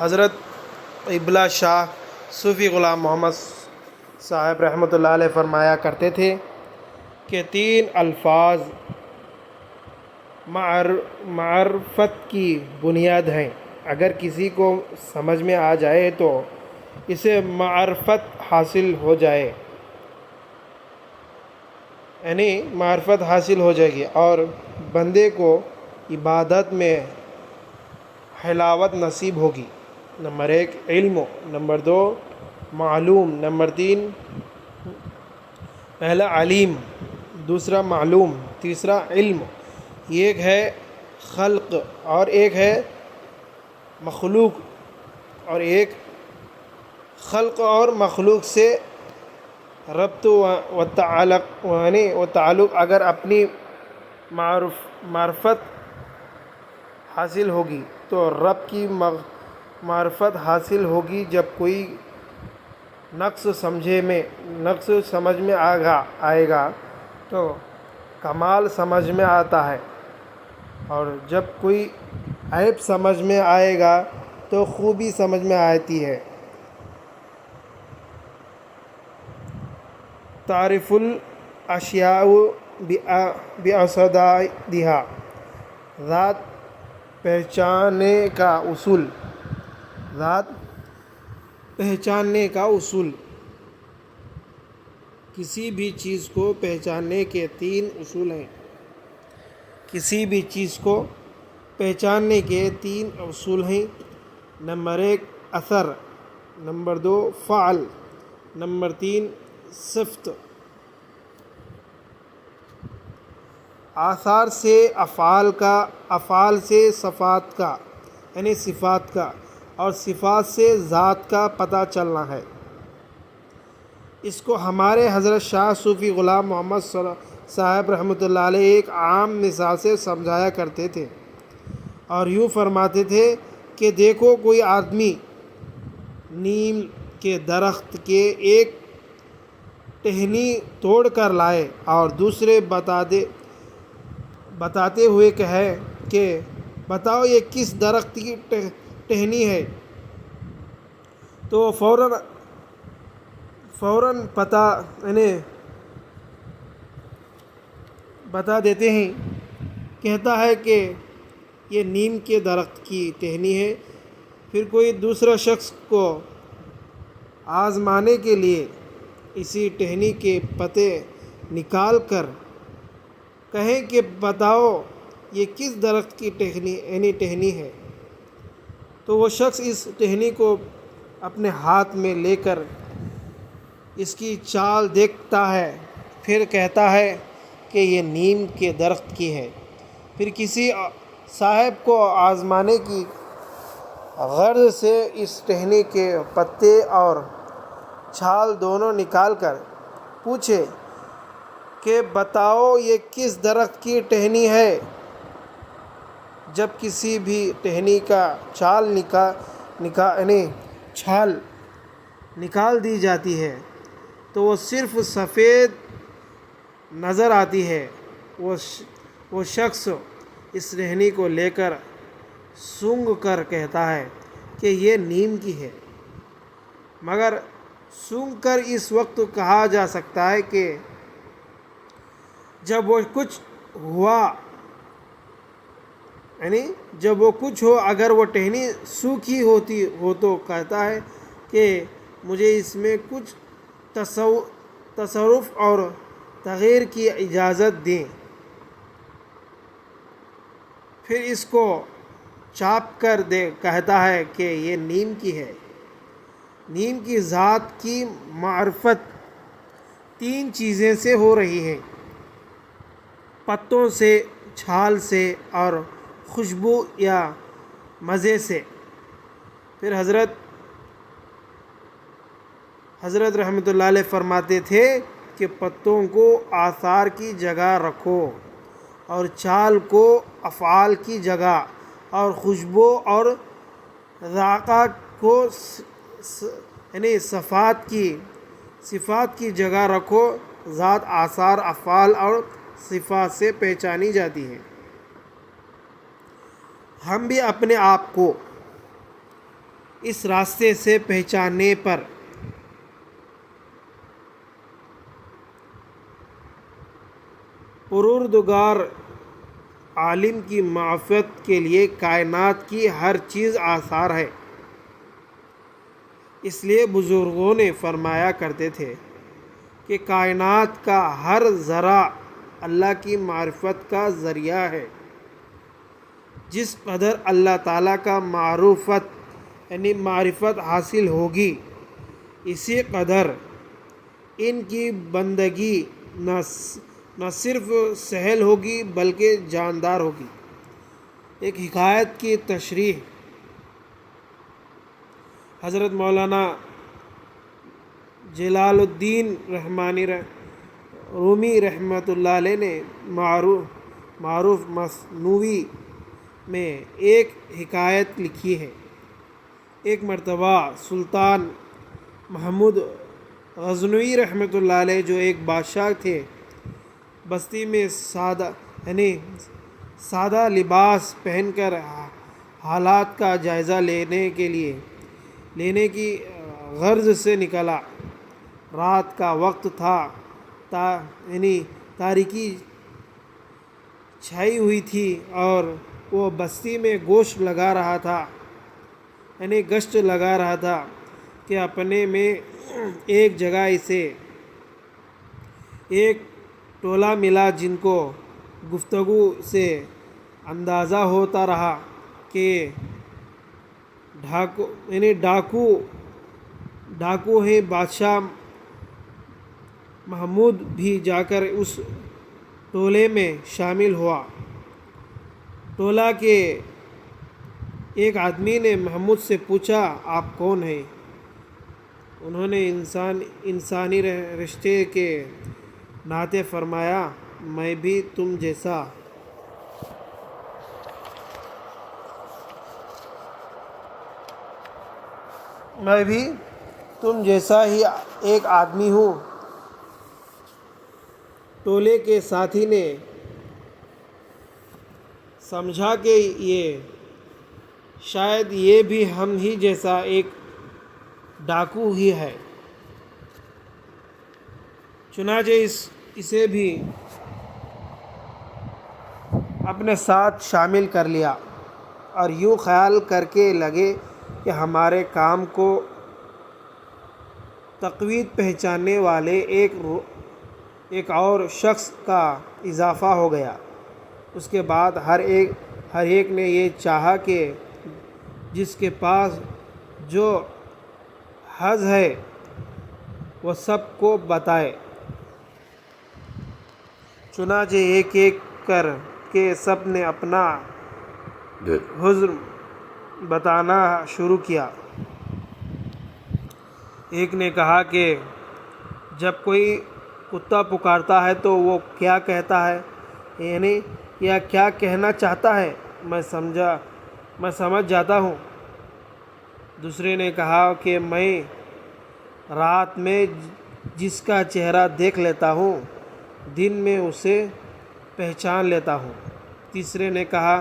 حضرت ابلا شاہ صوفی غلام محمد صاحب رحمۃ اللہ علیہ فرمایا کرتے تھے کہ 3 الفاظ معرفت کی بنیاد ہیں. اگر کسی کو سمجھ میں آ جائے تو اسے معرفت حاصل ہو جائے، یعنی معرفت حاصل ہو جائے گی اور بندے کو عبادت میں حلاوت نصیب ہوگی. نمبر 1 علم، نمبر 2 معلوم، نمبر 3 پہلا علیم، دوسرا معلوم، تیسرا علم. ایک ہے خلق اور ایک ہے مخلوق، اور ایک خلق اور مخلوق سے ربط و تعلق اگر اپنی معرفت حاصل ہوگی تو رب کی معرفت حاصل ہوگی. جب کوئی نقص سمجھ میں آئے گا تو کمال سمجھ میں آتا ہے، اور جب کوئی عیب سمجھ میں آئے گا تو خوبی سمجھ میں آتی ہے. تعریف الاشیاء باصدادها، ذات پہچاننے کا اصول. کسی بھی چیز کو پہچاننے کے 3 اصول ہیں. نمبر 1 اثر، نمبر 2 فعل، نمبر 3 صفت. آثار سے افعال کا، افعال سے صفات کا یعنی صفات کا، اور صفات سے ذات کا پتہ چلنا ہے. اس کو ہمارے حضرت شاہ صوفی غلام محمد صاحب رحمۃ اللہ علیہ ایک عام مثال سے سمجھایا کرتے تھے، اور یوں فرماتے تھے کہ دیکھو کوئی آدمی نیم کے درخت کے ایک ٹہنی توڑ کر لائے اور دوسرے بتاتے ہوئے کہے کہ بتاؤ یہ کس درخت کی ٹہنی ہے، تو فوراً بتا دیتے ہیں. کہتا ہے کہ یہ نیم کے درخت کی ٹہنی ہے. پھر کوئی دوسرا شخص کو آزمانے کے لیے اسی ٹہنی کے پتے نکال کر کہیں کہ بتاؤ یہ کس درخت کی ٹہنی ہے، تو وہ شخص اس ٹہنی کو اپنے ہاتھ میں لے کر اس کی چال دیکھتا ہے، پھر کہتا ہے کہ یہ نیم کے درخت کی ہے. پھر کسی صاحب کو آزمانے کی غرض سے اس ٹہنی کے پتے اور چھال دونوں نکال کر پوچھے کہ بتاؤ یہ کس درخت کی ٹہنی ہے. جب کسی بھی ٹہنی کا چھال نکال دی جاتی ہے تو وہ صرف سفید نظر آتی ہے. وہ شخص اس ٹہنی کو لے کر سونگھ کر کہتا ہے کہ یہ نیم کی ہے، مگر سونگھ کر اس وقت کہا جا سکتا ہے کہ جب وہ کچھ ہو، اگر وہ ٹہنی سوکھی ہو تو کہتا ہے کہ مجھے اس میں کچھ تصرف اور تغیر کی اجازت دیں. پھر اس کو چاپ کر کہتا ہے کہ یہ نیم کی ہے. نیم کی ذات کی معرفت 3 چیزیں سے ہو رہی ہے: پتوں سے، چھال سے اور خوشبو یا مزے سے. پھر حضرت رحمۃ اللہ علیہ فرماتے تھے کہ پتوں کو آثار کی جگہ رکھو، اور چھال کو افعال کی جگہ، اور خوشبو اور ذائقہ کو یعنی صفات کی جگہ رکھو. ذات آثار، افعال اور صفات سے پہچانی جاتی ہے. ہم بھی اپنے آپ کو اس راستے سے پہچاننے پر پروردگار عالم کی معرفت کے لیے کائنات کی ہر چیز آثار ہے۔ اس لیے بزرگوں نے فرمایا کرتے تھے کہ کائنات کا ہر ذرہ اللہ کی معرفت کا ذریعہ ہے۔ جس قدر اللہ تعالیٰ کا معرفت حاصل ہوگی، اسی قدر ان کی بندگی نہ صرف سہل ہوگی بلکہ جاندار ہوگی۔ ایک حکایت کی تشریح حضرت مولانا جلال الدین رومی رحمۃ اللہ علیہ نے معروف مثنوی میں ایک حکایت لکھی ہے۔ ایک مرتبہ سلطان محمود غزنوی رحمۃ اللہ علیہ جو ایک بادشاہ تھے، بستی میں سادہ لباس پہن کر حالات کا جائزہ لینے کی غرض سے نکلا۔ رات کا وقت تھا، تاریکی چھائی ہوئی تھی اور وہ بستی میں گشت لگا رہا تھا کہ اپنے میں ایک جگہ اسے ایک ٹولہ ملا جن کو گفتگو سے اندازہ ہوتا رہا کہ ڈاکو ہیں۔ بادشاہ محمود بھی جا کر اس ٹولے میں شامل ہوا۔ ٹولہ کے ایک آدمی نے محمود سے پوچھا، آپ کون ہیں؟ انہوں نے انسانی رشتے کے ناطے فرمایا، میں بھی تم جیسا ہی ایک آدمی ہوں۔ ٹولے کے ساتھی نے سمجھا کہ شاید یہ بھی ہم ہی جیسا ایک ڈاکو ہی ہے، چنانچہ اسے بھی اپنے ساتھ شامل کر لیا اور یوں خیال کرنے لگے کہ ہمارے کام کو تقویت پہنچانے والے ایک اور شخص کا اضافہ ہو گیا۔ اس کے بعد ہر ایک نے یہ چاہا کہ جس کے پاس جو حظ ہے وہ سب کو بتائے۔ چنانچہ ایک ایک کر کے سب نے اپنا حظ بتانا شروع کیا۔ ایک نے کہا کہ جب کوئی کتا پکارتا ہے تو وہ کیا کہتا ہے، یعنی یا کیا کہنا چاہتا ہے، میں سمجھ جاتا ہوں۔ دوسرے نے کہا کہ میں رات میں جس کا چہرہ دیکھ لیتا ہوں، دن میں اسے پہچان لیتا ہوں۔ تیسرے نے کہا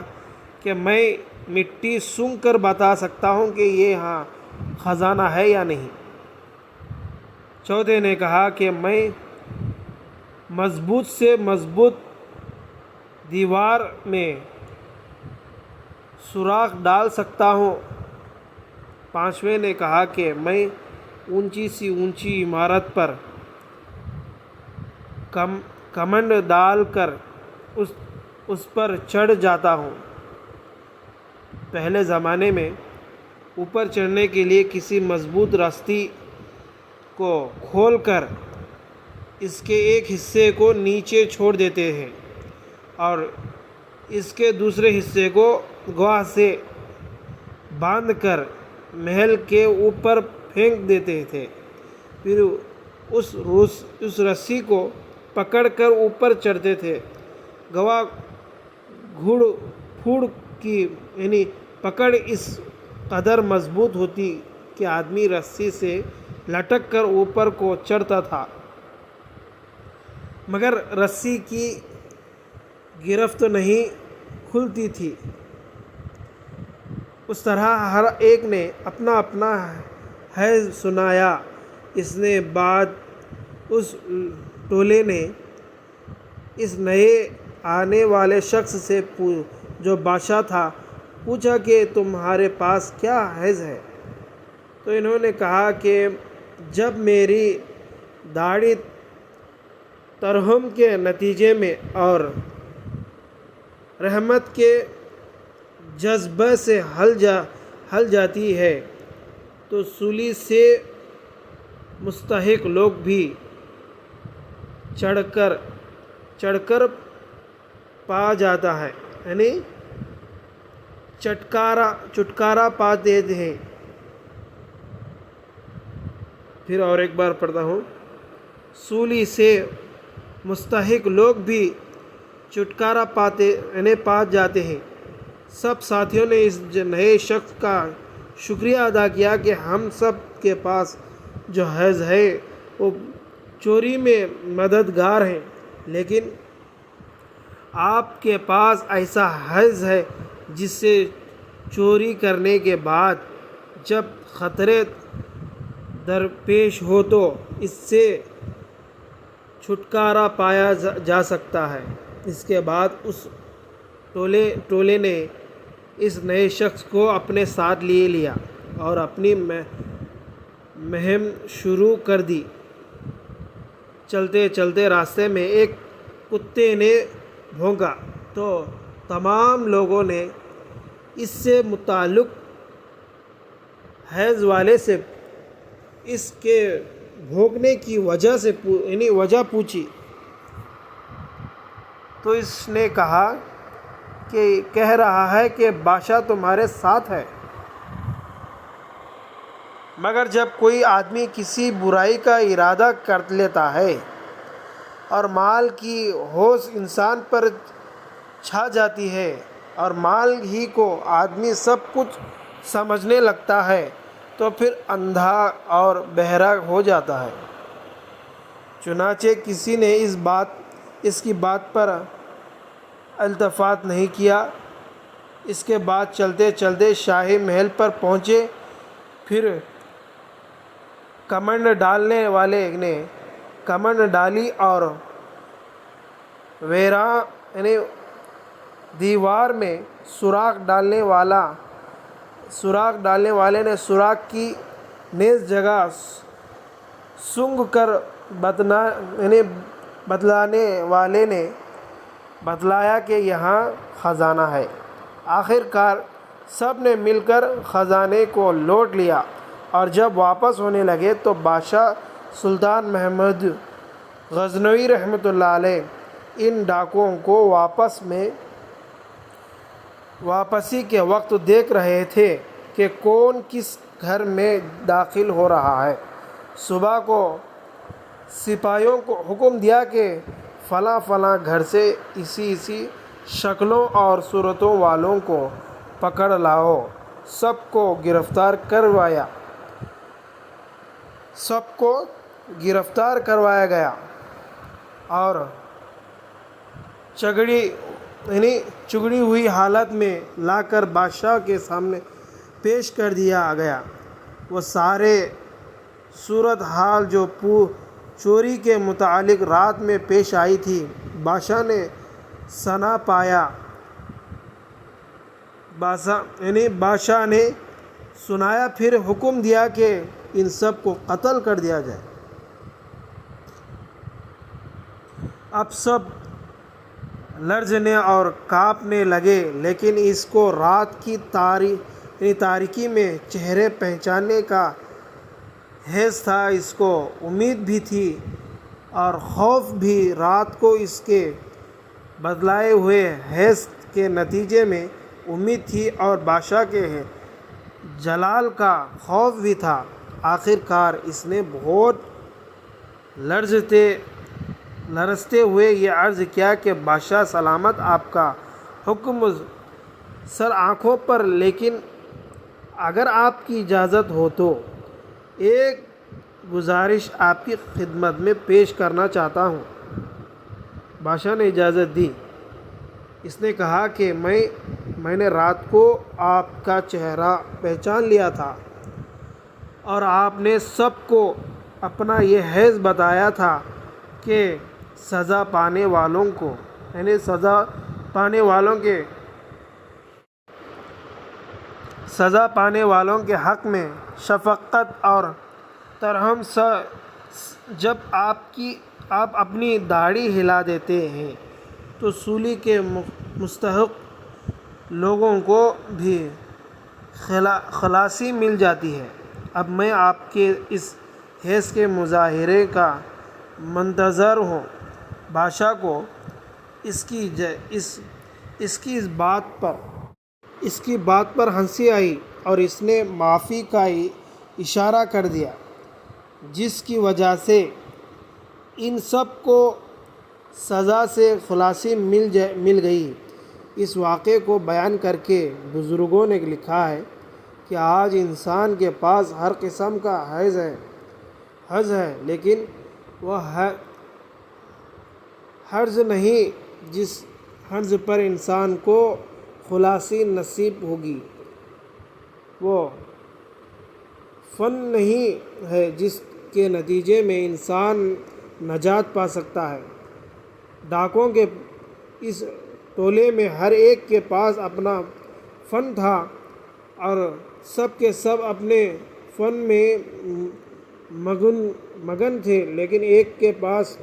کہ میں مٹی سونگھ کر بتا سکتا ہوں کہ یہ یہاں خزانہ ہے یا نہیں۔ چوتھے نے کہا کہ میں مضبوط سے مضبوط دیوار میں سوراخ ڈال سکتا ہوں۔ پانچویں نے کہا کہ میں اونچی سی اونچی عمارت پر کمند ڈال کر اس پر چڑھ جاتا ہوں۔ پہلے زمانے میں اوپر چڑھنے کے لیے کسی مضبوط رسی کو کھول کر اس کے ایک حصے کو نیچے چھوڑ دیتے ہیں اور اس کے دوسرے حصے کو گوہ سے باندھ کر محل کے اوپر پھینک دیتے تھے، پھر اس رسی کو پکڑ کر اوپر چڑھتے تھے۔ گوہ گھوڑ پھوڑ کی پکڑ اس قدر مضبوط ہوتی کہ آدمی رسی سے لٹک کر اوپر کو چڑھتا تھا، مگر رسی کی گرفت نہیں کھلتی تھی۔ اس طرح ہر ایک نے اپنا اپنا حیض سنایا۔ اس نے بعد اس ٹولے نے اس نئے آنے والے شخص سے جو بادشاہ تھا پوچھا کہ تمہارے پاس کیا حیض ہے؟ تو انہوں نے کہا کہ جب میری داڑھی ترہم کے نتیجے میں اور رحمت کے جذبہ سے ہل جاتی ہے تو سولی سے مستحق لوگ بھی چڑھ کر پا جاتا ہے، یعنی چھٹکارا پاتے ہیں۔ پھر اور ایک بار پڑھتا ہوں۔ سولی سے مستحق لوگ بھی چھٹکارا پا جاتے ہیں۔ سب ساتھیوں نے اس نئے شخص کا شکریہ ادا کیا کہ ہم سب کے پاس جو حیض ہے وہ چوری میں مددگار ہیں، لیکن آپ کے پاس ایسا حیض ہے جس سے چوری کرنے کے بعد جب خطرے درپیش ہو تو اس سے چھٹکارا پایا جا سکتا ہے۔ اس کے بعد اس ٹولے نے اس نئے شخص کو اپنے ساتھ لیا اور اپنی مہم شروع کر دی۔ چلتے چلتے راستے میں ایک کتے نے بھونکا تو تمام لوگوں نے اس سے متعلق حیض والے سے اس کے بھونکنے کی وجہ پوچھی۔ تو اس نے کہا کہ کہہ رہا ہے کہ بادشاہ تمہارے ساتھ ہے۔ مگر جب کوئی آدمی کسی برائی کا ارادہ کر لیتا ہے اور مال کی ہوس انسان پر چھا جاتی ہے اور مال ہی کو آدمی سب کچھ سمجھنے لگتا ہے تو پھر اندھا اور بہرا ہو جاتا ہے۔ چنانچہ کسی نے اس کی بات پر التفات نہیں کیا۔ اس کے بعد چلتے چلتے شاہی محل پر پہنچے۔ پھر کمند ڈالنے والے نے کمند ڈالی اور ویراں یعنی دیوار میں سوراخ ڈالنے والے نے سوراخ کی نیز جگہ سونگھ کر بتلانے والے نے بتلایا کہ یہاں خزانہ ہے۔ آخر کار سب نے مل کر خزانے کو لوٹ لیا اور جب واپس ہونے لگے تو بادشاہ سلطان محمود غزنوی رحمۃ اللہ علیہ ان ڈاکوؤں کو واپسی کے وقت دیکھ رہے تھے کہ کون کس گھر میں داخل ہو رہا ہے۔ صبح کو سپاہیوں کو حکم دیا کہ فلاں فلاں گھر سے اسی شکلوں اور صورتوں والوں کو پکڑ لاؤ۔ سب کو گرفتار کروایا گیا اور چگڑی ہوئی حالت میں لا کر بادشاہ کے سامنے پیش کر دیا گیا۔ وہ سارے صورتحال جو چوری کے متعلق رات میں پیش آئی تھی بادشاہ نے سنا پایا۔ بادشاہ نے سنایا، پھر حکم دیا کہ ان سب کو قتل کر دیا جائے۔ اب سب لرزنے اور کانپنے لگے، لیکن اس کو رات کی تاریکی میں چہرے پہچاننے کا حیض تھا۔ اس کو امید بھی تھی اور خوف بھی۔ رات کو اس کے بتلائے ہوئے حیض کے نتیجے میں امید تھی اور بادشاہ کے جلال کا خوف بھی تھا۔ آخر کار اس نے بہت لرزتے ہوئے یہ عرض کیا کہ بادشاہ سلامت، آپ کا حکم سر آنکھوں پر، لیکن اگر آپ کی اجازت ہو تو ایک گزارش آپ کی خدمت میں پیش کرنا چاہتا ہوں۔ بادشاہ نے اجازت دی۔ اس نے کہا کہ میں نے رات کو آپ کا چہرہ پہچان لیا تھا اور آپ نے سب کو اپنا یہ حیض بتایا تھا کہ سزا پانے والوں کو یعنی سزا پانے والوں کے حق میں شفقت اور ترحم سے جب آپ اپنی داڑھی ہلا دیتے ہیں تو سولی کے مستحق لوگوں کو بھی خلاصی مل جاتی ہے۔ اب میں آپ کے اس حیض کے مظاہرے کا منتظر ہوں۔ بادشاہ کو اس کی بات پر ہنسی آئی اور اس نے معافی کا اشارہ کر دیا، جس کی وجہ سے ان سب کو سزا سے خلاصی مل گئی۔ اس واقعے کو بیان کر کے بزرگوں نے لکھا ہے کہ آج انسان کے پاس ہر قسم کا حرض ہے، لیکن وہ حرض نہیں جس حرض پر انسان کو خلاصی نصیب ہوگی، وہ فن نہیں ہے جس کے نتیجے میں انسان نجات پا سکتا ہے۔ ڈاکوؤں کے اس ٹولے میں ہر ایک کے پاس اپنا فن تھا اور سب کے سب اپنے فن میں مگن تھے، لیکن ایک کے پاس